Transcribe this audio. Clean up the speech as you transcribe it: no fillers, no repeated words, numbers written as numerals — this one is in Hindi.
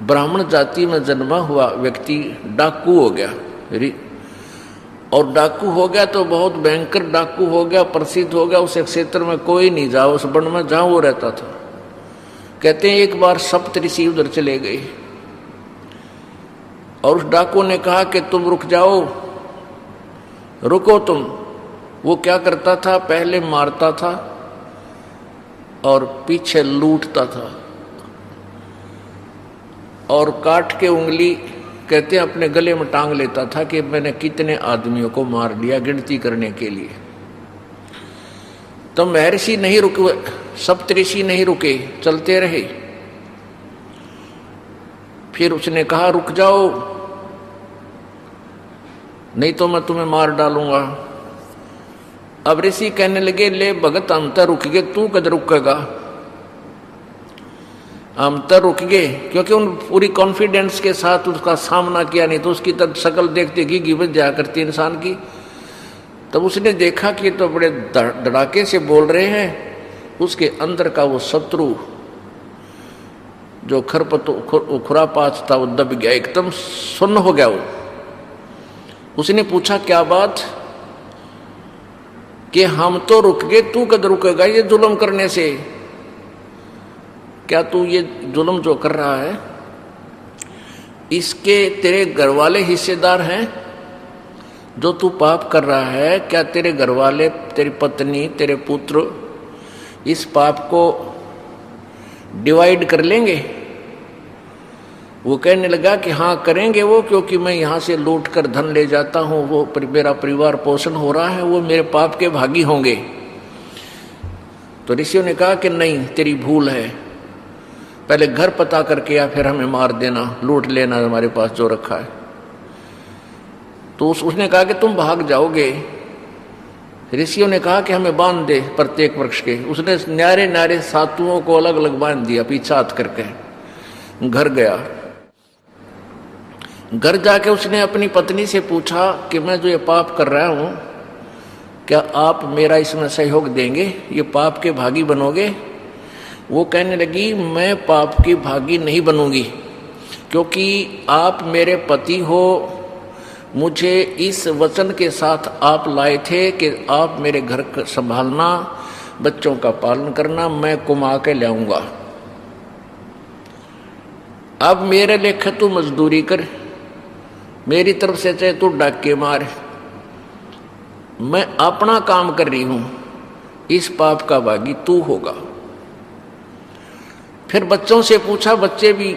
ब्राह्मण जाति में जन्मा हुआ व्यक्ति डाकू हो गया, और डाकू हो गया तो बहुत भयंकर डाकू हो गया, प्रसिद्ध हो गया। उस क्षेत्र में कोई नहीं जाओ, उस वन में जहां वो रहता था। कहते हैं एक बार सप्तऋषि उधर चले गए और उस डाकू ने कहा कि तुम रुक जाओ, रुको तुम। वो क्या करता था, पहले मारता था और पीछे लूटता था और काट के उंगली कहते हैं अपने गले में टांग लेता था कि मैंने कितने आदमियों को मार दिया, गिनती करने के लिए। तो महर्षि नहीं रुके, सप्तऋषि नहीं रुके, चलते रहे। फिर उसने कहा रुक जाओ, नहीं तो मैं तुम्हें मार डालूंगा। अब ऋषि कहने लगे ले भगत हम तो रुक गए, तू कद रुकेगा? हम तो रुक गए, क्योंकि उन पूरी कॉन्फिडेंस के साथ उसका सामना किया, नहीं तो उसकी तब शक्ल देखते कि गिबत जाया करती इंसान की। तब उसने देखा कि तो बड़े धड़ाके से बोल रहे हैं। उसके अंदर का वो शत्रु जो खुरापात था वो दब गया, एकदम सुन्न हो गया वो। उसने पूछा क्या बात, कि हम तो रुक गए, तू कद रुकेगा ये जुल्म करने से? क्या तू ये जुल्म जो कर रहा है इसके तेरे घर वाले हिस्सेदार हैं? जो तू पाप कर रहा है, क्या तेरे घर वाले, तेरी पत्नी, तेरे पुत्र इस पाप को डिवाइड कर लेंगे? वो कहने लगा कि हाँ करेंगे वो, क्योंकि मैं यहाँ से लूट कर धन ले जाता हूँ, वो मेरा परिवार पोषण हो रहा है, वो मेरे पाप के भागी होंगे। तो ऋषियों ने कहा कि नहीं, तेरी भूल है, पहले घर पता करके या फिर हमें मार देना, लूट लेना हमारे पास जो रखा है। तो उसने कहा कि तुम भाग जाओगे। ऋषियों ने कहा कि हमें बांध दे प्रत्येक वृक्ष के। उसने न्यारे न्यारे सातुओं को अलग अलग बांध दिया, पीछा हाथ करके घर गया। घर जाके उसने अपनी पत्नी से पूछा कि मैं जो ये पाप कर रहा हूं, क्या आप मेरा इसमें सहयोग देंगे, ये पाप के भागी बनोगे? वो कहने लगी मैं पाप की भागी नहीं बनूंगी, क्योंकि आप मेरे पति हो, मुझे इस वचन के साथ आप लाए थे कि आप मेरे घर संभालना, बच्चों का पालन करना, मैं कमा के लाऊंगा। अब मेरे लेखे तू मजदूरी कर, मेरी तरफ से चाहे तू डाके मार, मैं अपना काम कर रही हूं, इस पाप का भागी तू होगा। फिर बच्चों से पूछा, बच्चे भी